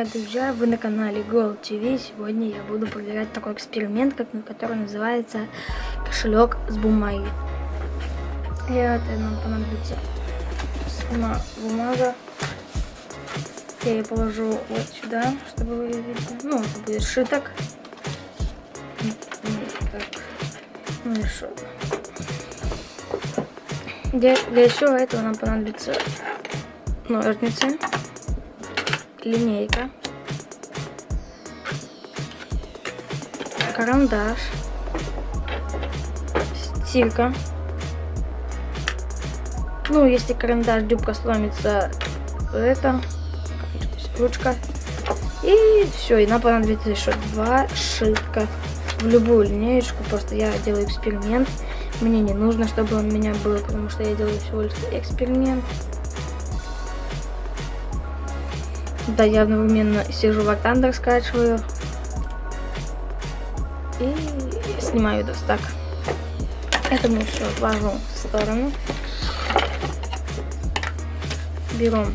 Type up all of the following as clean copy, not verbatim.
Привет, друзья! Вы на канале Gold TV. Сегодня я буду проверять такой эксперимент, который называется кошелек с бумаги. И это нам понадобится сама бумага. Я ее положу вот сюда, чтобы вы ее видели. Ну, это будет сшиток. Так, ну и что? Для всего этого нам понадобится ножницы, линейка, карандаш, стирка. Ну, если карандаш дюбка сломится, это ручка. И все, и нам понадобится еще 2 шитка в любую линеечку. Просто я делаю эксперимент. Мне не нужно, чтобы он у меня был, потому что я делаю всего лишь эксперимент. Да, я одновременно сижу War Thunder, скачиваю и снимаю достак. Это мы все отложу в сторону. Берем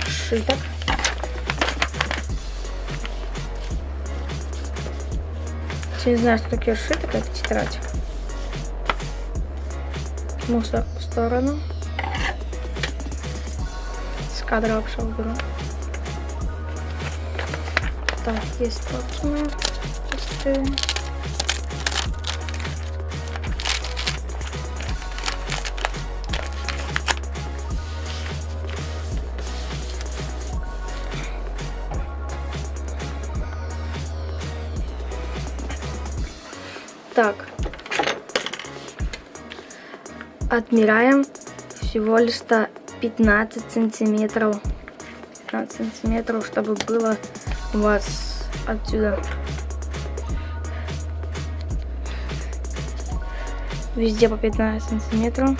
шиток. Если не знаю, что такое шиток, это тетрадь. Мусор в сторону. С кадра вообще уберу. Так, есть толщины чистые. Так, отмеряем всего лишь 15 сантиметров. 15 сантиметров, чтобы было у вас отсюда везде по 15 сантиметров.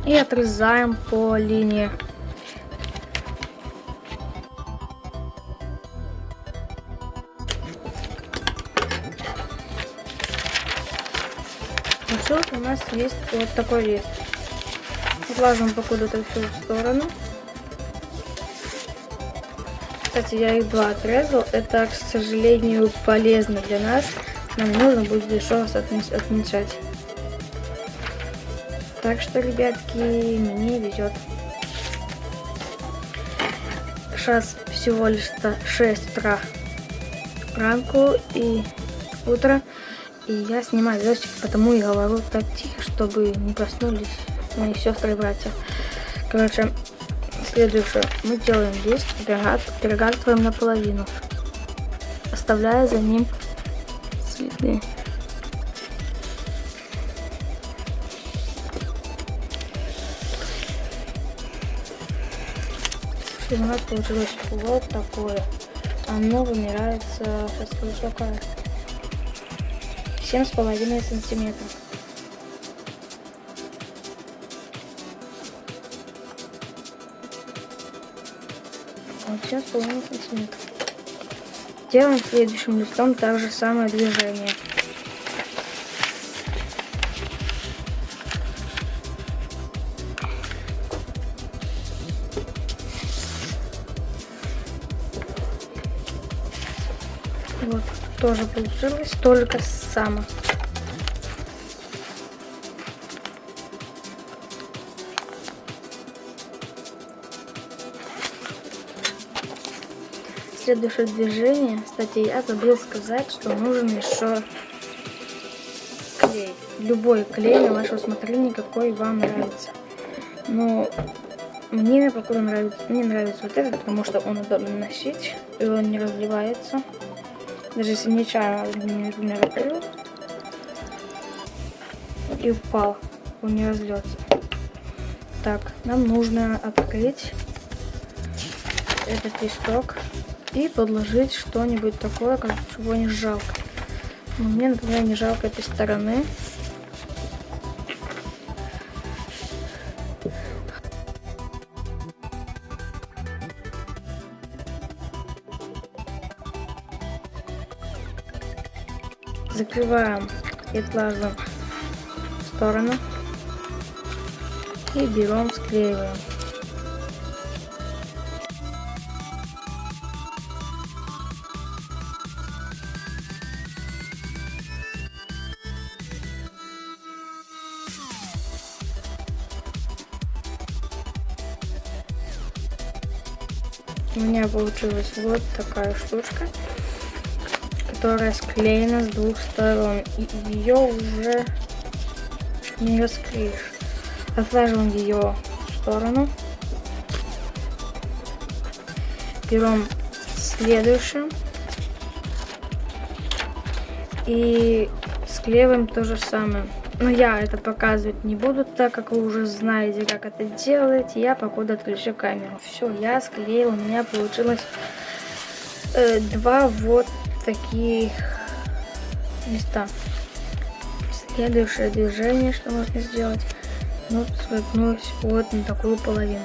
И отрезаем по линии. Вот у нас есть вот такой лист. Отложим покуда это все в сторону. Кстати, я их 2 отрезал. Это, к сожалению, полезно для нас. Нам нужно будет еще раз отмечать. Так что, ребятки, мне везет. Сейчас всего лишь 6 утра ранку и утро. И я снимаю видосик, потому и говорю так тихо, чтобы не проснулись мои сестры и братья. Короче, следующее. Мы делаем лист, перегартываем наполовину, оставляя за ним следы. У нас получилось вот такое. Оно вымеряется, сейчас скажу, какая, 7,5 сантиметров. Вот 7,5 сантиметров. Делаем следующим листом то же самое движение. Вот, тоже получилось, только само. Следующее движение, кстати, я забыл сказать, что нужен еще клей. Любой клей на ваше усмотрение, какой вам нравится. Но мне пока нравится, вот этот, потому что он удобно носить, и он не разливается. Даже если нечаянно, например, открыл и упал, он не разлется. Так, нам нужно открыть этот листок и подложить что-нибудь такое, как чего не жалко. Но мне, например, не жалко этой стороны. Закрываем и отложим в сторону и берем, склеиваем. У меня получилась вот такая штучка, которая склеена с двух сторон, и ее уже не расклеишь. Отложим ее в сторону, берем следующую и склеиваем то же самое. Но я это показывать не буду, так как вы уже знаете, как это делать. Я покуда отключу камеру. Все, я склеила, у меня получилось два вот таких места. Следующее движение, что можно сделать, ну, свернуть вот на такую половину.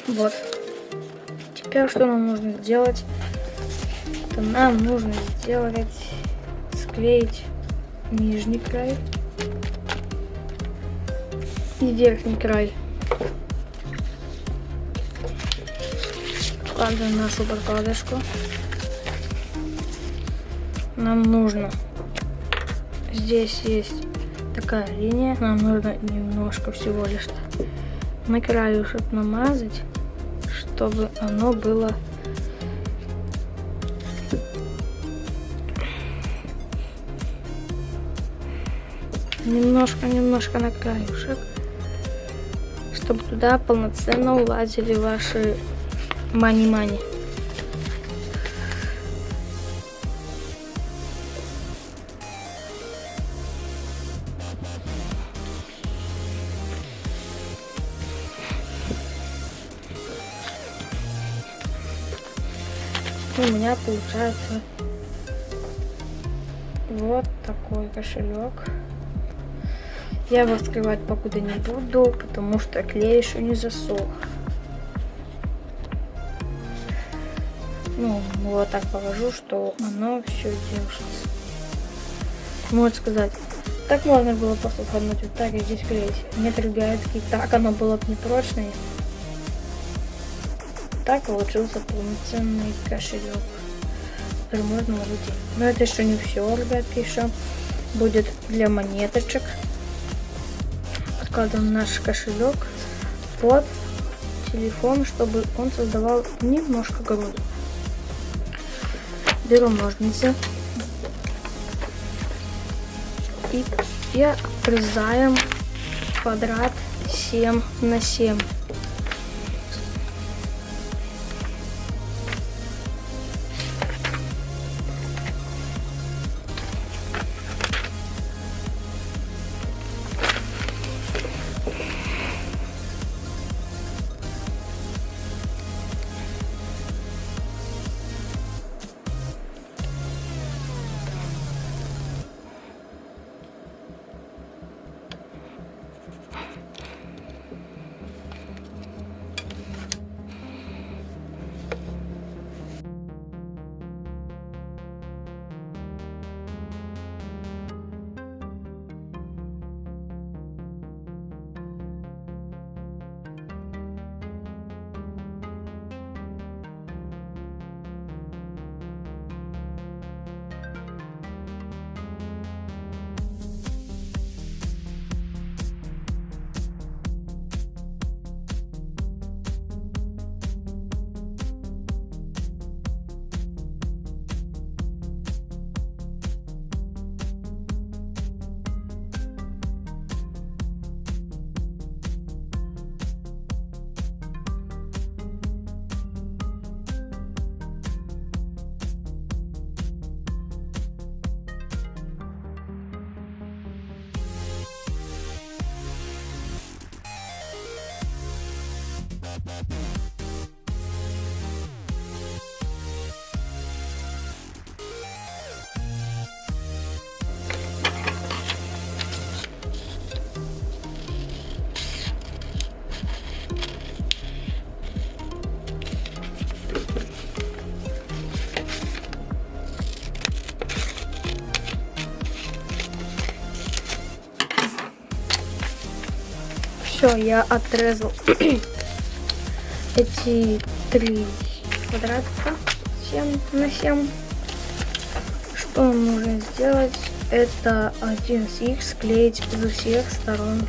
Вот. Теперь что нам нужно сделать? Это нам нужно склеить нижний край и верхний край. Вкладываем нашу прокладочку. Нам нужно, здесь есть такая линия, нам нужно немножко всего лишь на краешек намазать, чтобы оно было немножко на краешек, чтобы туда полноценно улазили ваши мани-мани. У меня получается вот такой кошелек. Я его открывать покуда не буду, потому что клей еще не засох. Ну, вот так положу, что оно все держится. Можно сказать, так можно было просто входнуть вот так и здесь клеить. Некоторые говорят, так оно было бы непрочное. Так получился полноценный кошелек. Который можно ложить. Но это еще не все, ребятки, еще будет для монеточек. Откладываем наш кошелек под телефон, чтобы он создавал немножко груда. Берем ножницы и отрезаем квадрат 7 на 7. Все, я отрезал эти 3 квадратика 7 на 7. Что нам нужно сделать? Это один из их склеить со всех сторон.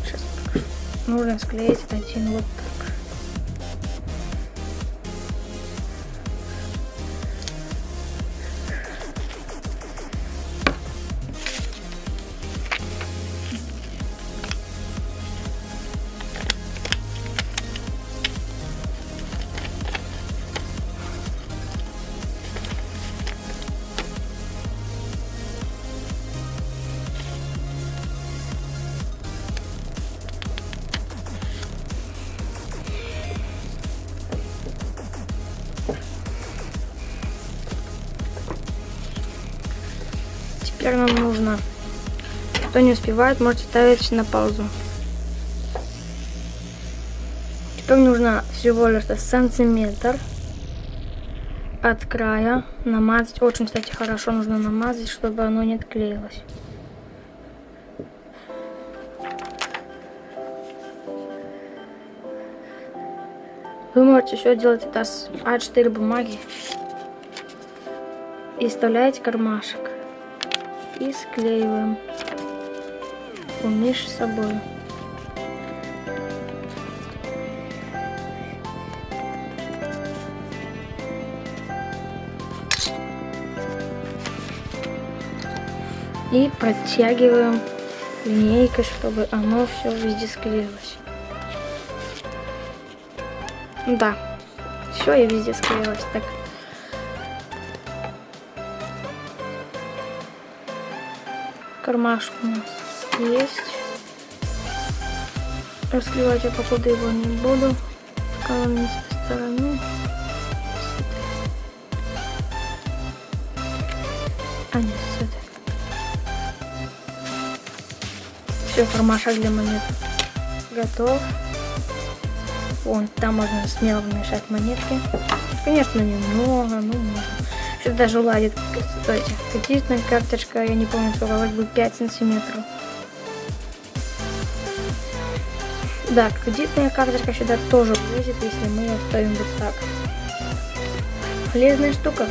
Сейчас покажу. Нужно склеить один вот так. Теперь нам нужно, кто не успевает, можете ставить на паузу. Теперь нужно всего лишь сантиметр от края намазать. Очень, кстати, хорошо нужно намазать, чтобы оно не отклеилось. Вы можете еще делать это с А4 бумаги и вставляете кармашек. И склеиваем между собой. И протягиваем линейкой, чтобы оно все везде склеилось. Да, все и везде склеилось. Так. Кармашек у нас есть. Расклеивать я походу его не буду. Пока он не с этой стороны. А нет, с этой. Все, кармашек для монет готов. Вон, там можно смело вмешать монетки. Конечно, немного, но можно. Сейчас даже уладит. Стойте. Кредитная карточка, я не помню, сколько вроде бы 5 сантиметров. Да, кредитная карточка сюда тоже влезет, если мы ее оставим вот так. Полезная штука.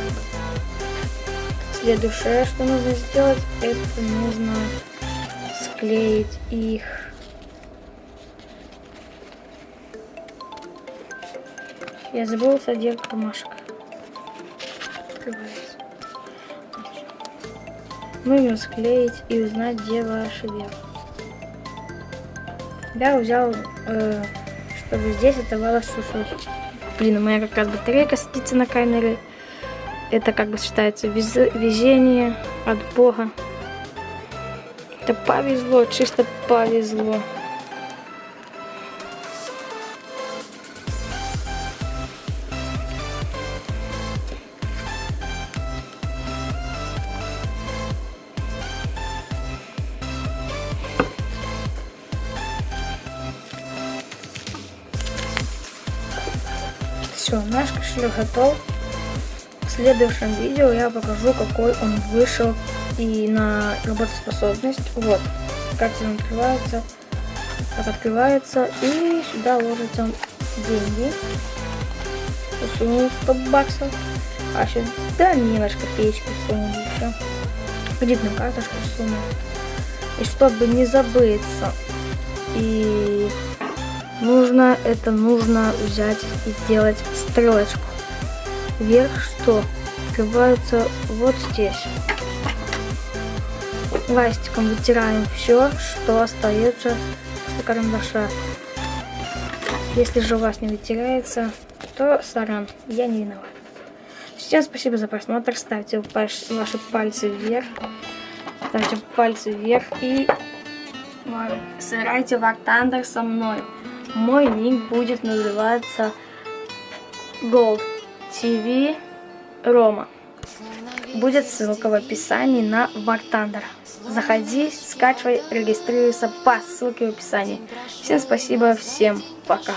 Следующее, что нужно сделать, это нужно склеить их. Я забыл один кармашек. Открывается. Нужно склеить и узнать, где ваш верх. Я взял, чтобы здесь оставалось чуть-чуть. Блин, у меня как раз батарейка садится на камере. Это как бы считается везение от Бога. Это повезло, чисто повезло. Все, наш кошелек готов. В следующем видео я покажу, какой он вышел и на работоспособность. Вот, как он открывается. Так открывается, и сюда ложатся деньги. Сунул 100 баксов. А сюда немножко копеечки сунул еще. Кредитную карточку сунул. И чтобы не забыться, и нужно взять и сделать стрелочку. Вверх что? Открывается вот здесь. Ластиком вытираем все, что остается после карандаша. Если же у вас не вытирается, то сорян, я не виноват. Всем спасибо за просмотр. Ставьте ваши пальцы вверх. Ставьте пальцы вверх и сыграйте War Thunder со мной. Мой ник будет называться Gold TV Roma. Будет ссылка в описании на War Thunder. Заходи, скачивай, регистрируйся по ссылке в описании. Всем спасибо, всем пока.